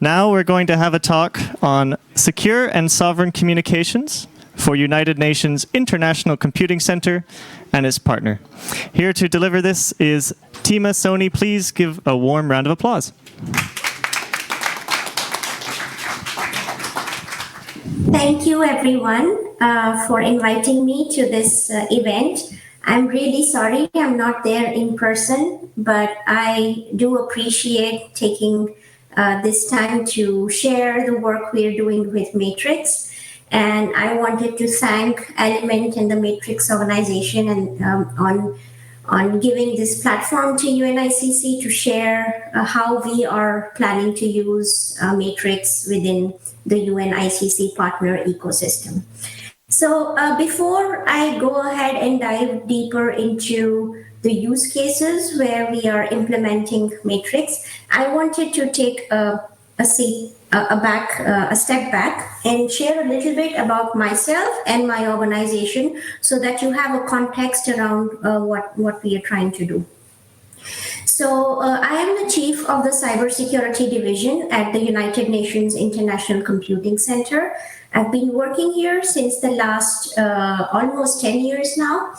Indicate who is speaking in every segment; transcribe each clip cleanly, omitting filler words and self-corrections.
Speaker 1: Now we're going to have a talk on secure and sovereign communications for United Nations International Computing Center and its partner. Here to deliver this is Tima Soni. Please give a warm round of applause.
Speaker 2: Thank you, everyone, for inviting me to this event. I'm really sorry I'm not there in person, but I do appreciate taking this time to share the work we're doing with Matrix. And I wanted to thank Element and the Matrix organization and on giving this platform to UNICC to share how we are planning to use Matrix within the UNICC partner ecosystem. So before I go ahead and dive deeper into the use cases where we are implementing Matrix, I wanted to take a step back and share a little bit about myself and my organization so that you have a context around what we are trying to do. So I am the chief of the cybersecurity division at the United Nations International Computing Center. I've been working here since the last almost 10 years now.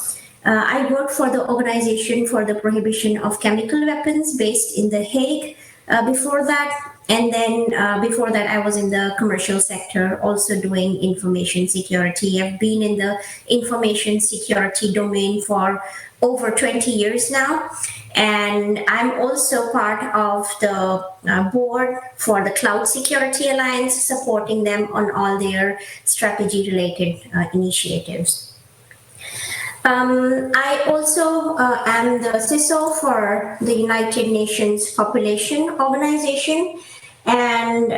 Speaker 2: I work for the Organization for the Prohibition of Chemical Weapons based in The Hague before that. And then before that, I was in the commercial sector, also doing information security. I've been in the information security domain for over 20 years now. And I'm also part of the board for the Cloud Security Alliance, supporting them on all their strategy-related initiatives. I also am the CISO for the United Nations Population Organization. And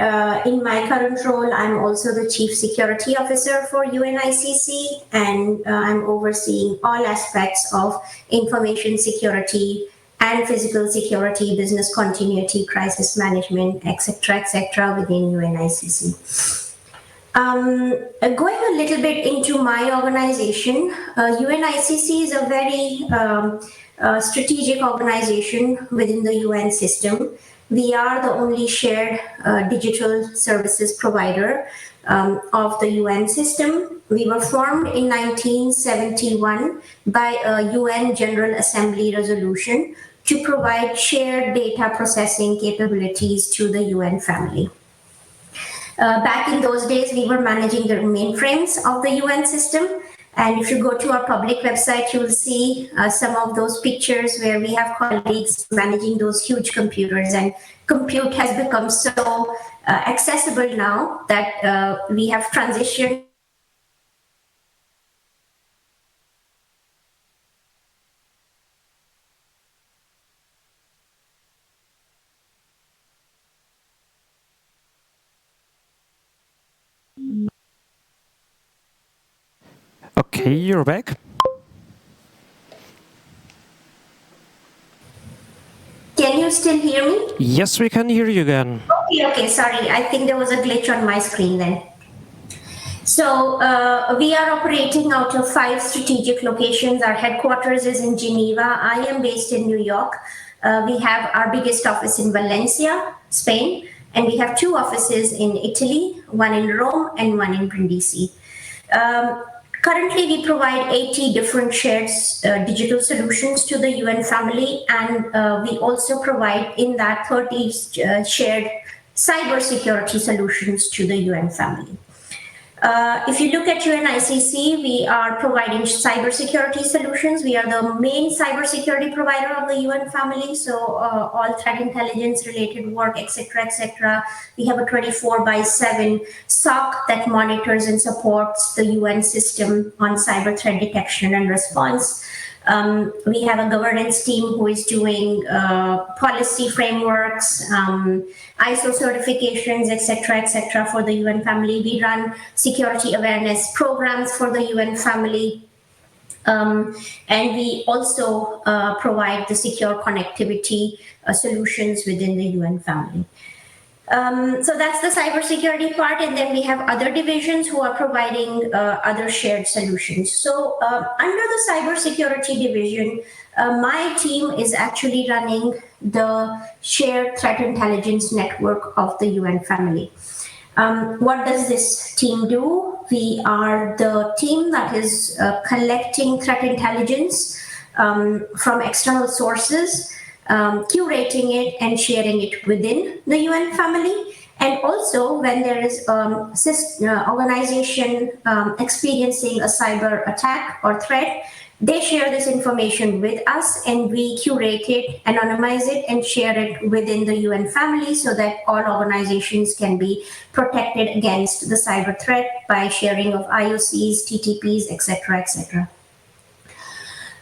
Speaker 2: in my current role, I'm also the Chief Security Officer for UNICC, and I'm overseeing all aspects of information security and physical security, business continuity, crisis management, etc., within UNICC. Going a little bit into my organization, UNICC is a very strategic organization within the UN system. We are the only shared digital services provider of the UN system. We were formed in 1971 by a UN General Assembly resolution to provide shared data processing capabilities to the UN family. Back in those days, we were managing the mainframes of the UN system. And if you go to our public website, you will see some of those pictures where we have colleagues managing those huge computers. And compute has become so accessible now that we have transitioned.
Speaker 3: Okay, you're back.
Speaker 2: Can you still hear me?
Speaker 3: Yes, we can hear you again.
Speaker 2: Okay, sorry. I think there was a glitch on my screen then. So we are operating out of 5 strategic locations. Our headquarters is in Geneva. I am based in New York. We have our biggest office in Valencia, Spain, and we have 2 offices in Italy, one in Rome and one in Brindisi. Currently, we provide 80 different shared digital solutions to the UN family, and we also provide in that 30 shared cybersecurity solutions to the UN family. If you look at UNICC, we are providing cybersecurity solutions. We are the main cybersecurity provider of the UN family. So all threat intelligence related work, etc. We have a 24/7 SOC that monitors and supports the UN system on cyber threat detection and response. We have a governance team who is doing policy frameworks, ISO certifications, etc. for the UN family. We run security awareness programs for the UN family. And we also provide the secure connectivity solutions within the UN family. So that's the cybersecurity part, and then we have other divisions who are providing other shared solutions. So under the cybersecurity division, my team is actually running the shared threat intelligence network of the UN family. What does this team do? We are the team that is collecting threat intelligence from external sources, curating it and sharing it within the UN family. And also when there is organization experiencing a cyber attack or threat, they share this information with us and we curate it, anonymize it, and share it within the UN family so that all organizations can be protected against the cyber threat by sharing of IOCs, TTPs, etc., etc.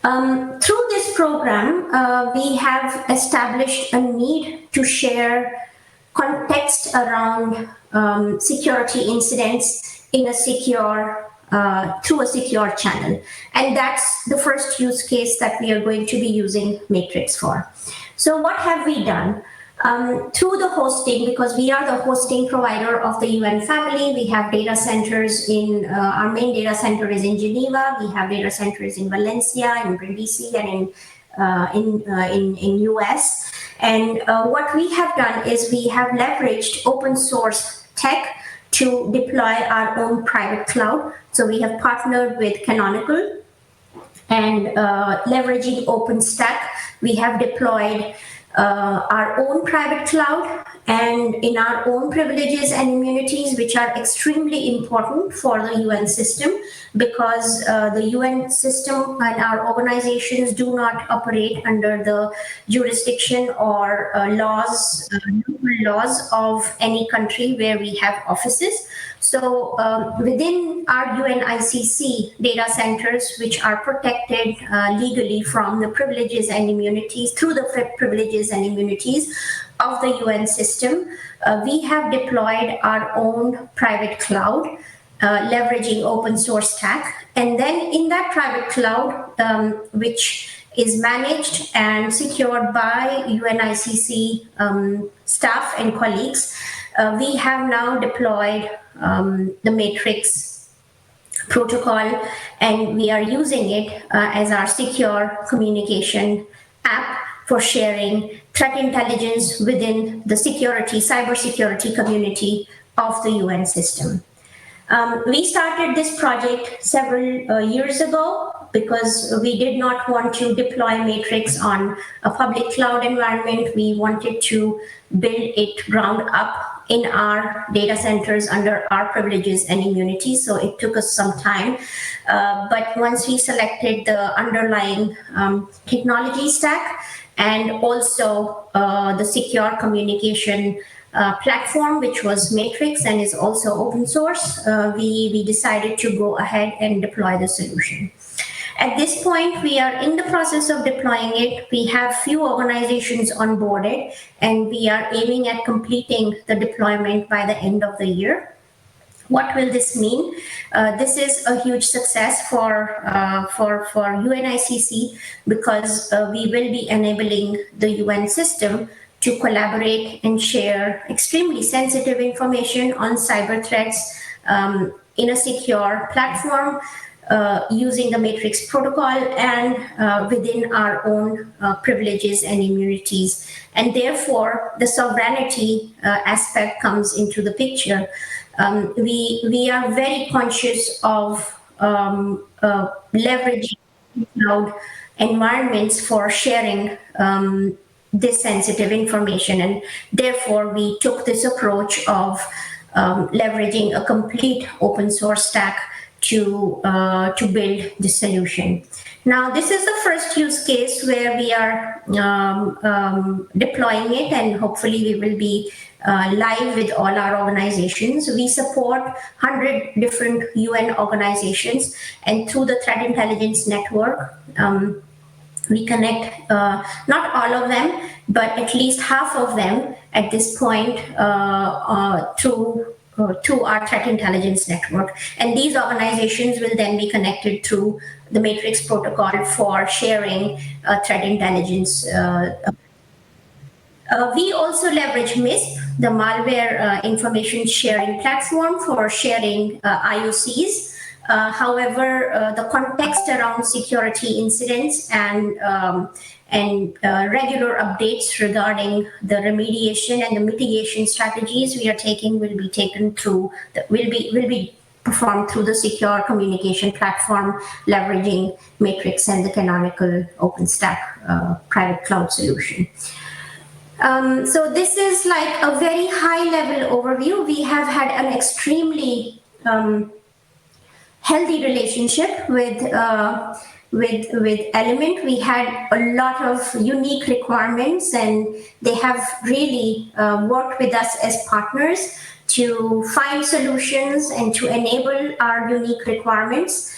Speaker 2: Through this program, we have established a need to share context around security incidents in a secure, through a secure channel. And that's the first use case that we are going to be using Matrix for. So what have we done? Through the hosting, because we are the hosting provider of the UN family, we have data centers in, our main data center is in Geneva, we have data centers in Valencia, in Brindisi, and in US. And what we have done is we have leveraged open source tech to deploy our own private cloud. So we have partnered with Canonical, and leveraging OpenStack, we have deployed our own private cloud and in our own privileges and immunities, which are extremely important for the UN system, because the UN system and our organizations do not operate under the jurisdiction or laws, local laws of any country where we have offices. So within our UNICC data centers, which are protected legally from the privileges and immunities, through the privileges and immunities of the UN system, we have deployed our own private cloud, leveraging open source stack. And then in that private cloud, which is managed and secured by UNICC staff and colleagues, we have now deployed the Matrix protocol, and we are using it as our secure communication app for sharing threat intelligence within the cybersecurity community of the UN system. We started this project several years ago because we did not want to deploy Matrix on a public cloud environment. We wanted to build it ground up in our data centers under our privileges and immunities. So it took us some time. But once we selected the underlying technology stack and also the secure communication platform, which was Matrix and is also open source, we decided to go ahead and deploy the solution. At this point, we are in the process of deploying it. We have few organizations onboarded, and we are aiming at completing the deployment by the end of the year. What will this mean? This is a huge success for UNICC, because we will be enabling the UN system to collaborate and share extremely sensitive information on cyber threats in a secure platform, using the Matrix protocol and within our own privileges and immunities. And therefore, the sovereignty aspect comes into the picture. We are very conscious of leveraging cloud environments for sharing this sensitive information, and therefore we took this approach of leveraging a complete open source stack to build this solution. Now, this is the first use case where we are deploying it, and hopefully we will be live with all our organizations. We support 100 different UN organizations, and through the Threat Intelligence Network, we connect not all of them, but at least half of them at this point to our threat intelligence network. And these organizations will then be connected through the Matrix protocol for sharing threat intelligence. We also leverage MISP the malware information sharing platform for sharing IOCs. However, the context around security incidents and regular updates regarding the remediation and the mitigation strategies we are taking will be performed through the secure communication platform, leveraging Matrix and the canonical OpenStack private cloud solution. So this is like a very high level overview. We have had an extremely healthy relationship with Element. We had a lot of unique requirements, and they have really worked with us as partners to find solutions and to enable our unique requirements.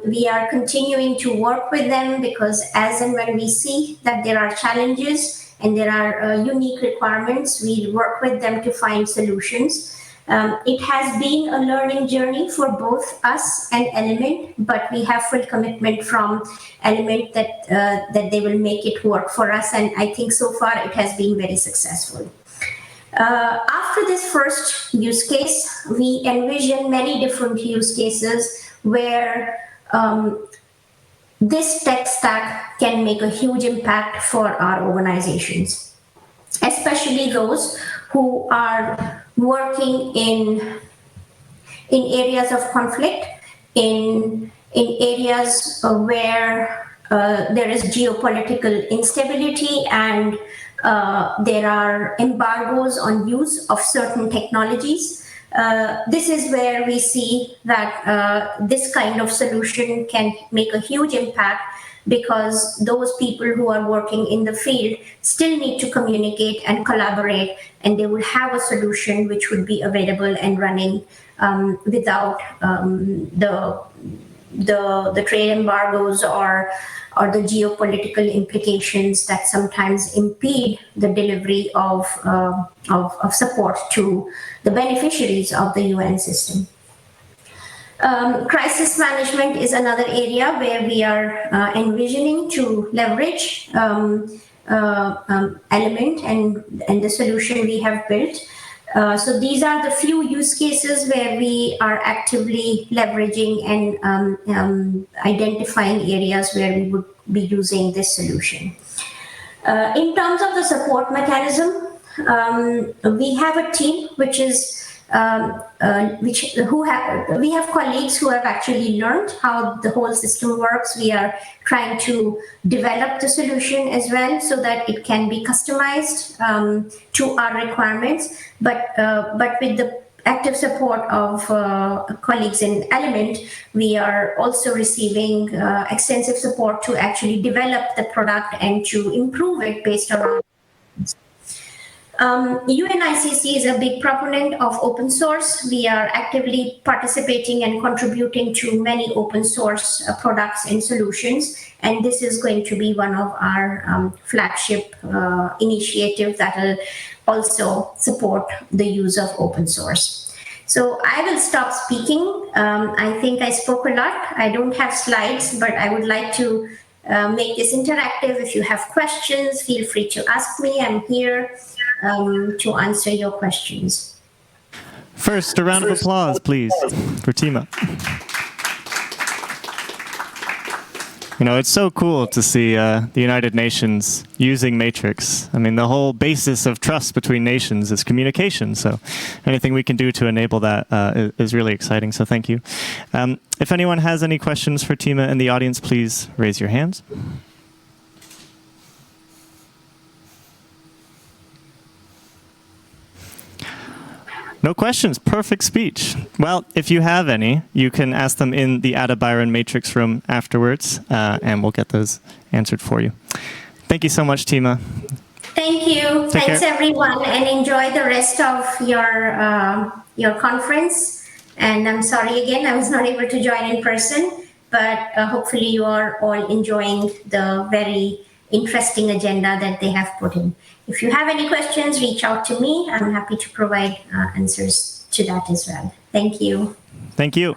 Speaker 2: We are continuing to work with them because as and when we see that there are challenges and there are unique requirements, we work with them to find solutions. It has been a learning journey for both us and Element, but we have full commitment from Element that they will make it work for us, and I think so far it has been very successful. After this first use case, we envision many different use cases where this tech stack can make a huge impact for our organizations, especially those who are working in areas of conflict, in areas where there is geopolitical instability and there are embargoes on use of certain technologies. This is where we see that this kind of solution can make a huge impact, because those people who are working in the field still need to communicate and collaborate, and they will have a solution which would be available and running without the trade embargoes or the geopolitical implications that sometimes impede the delivery of support to the beneficiaries of the UN system. Crisis management is another area where we are envisioning to leverage Element and the solution we have built. So these are the few use cases where we are actively leveraging and identifying areas where we would be using this solution. In terms of the support mechanism, we have a team which is we have colleagues who have actually learned how the whole system works. We are trying to develop the solution as well so that it can be customized to our requirements. But with the active support of colleagues in Element, we are also receiving extensive support to actually develop the product and to improve it based on our UNICC is a big proponent of open source. We are actively participating and contributing to many open source products and solutions. And this is going to be one of our flagship initiatives that will also support the use of open source. So I will stop speaking. I think I spoke a lot. I don't have slides, but I would like to make this interactive. If you have questions, feel free to ask me. I'm here to answer your questions.
Speaker 1: First, a round of applause, please, for Tima. You know, it's so cool to see the United Nations using Matrix. I mean, the whole basis of trust between nations is communication. So anything we can do to enable that is really exciting. So thank you. If anyone has any questions for Tima in the audience, please raise your hands. No questions. Perfect speech. Well, if you have any, you can ask them in the Ada Byron Matrix room afterwards, and we'll get those answered for you. Thank you so much, Tima.
Speaker 2: Thank you. Thanks, everyone, and enjoy the rest of your conference. And I'm sorry again, I was not able to join in person, but hopefully you are all enjoying the very interesting agenda that they have put in. If you have any questions, reach out to me. I'm happy to provide answers to that as well. Thank you.
Speaker 1: Thank you.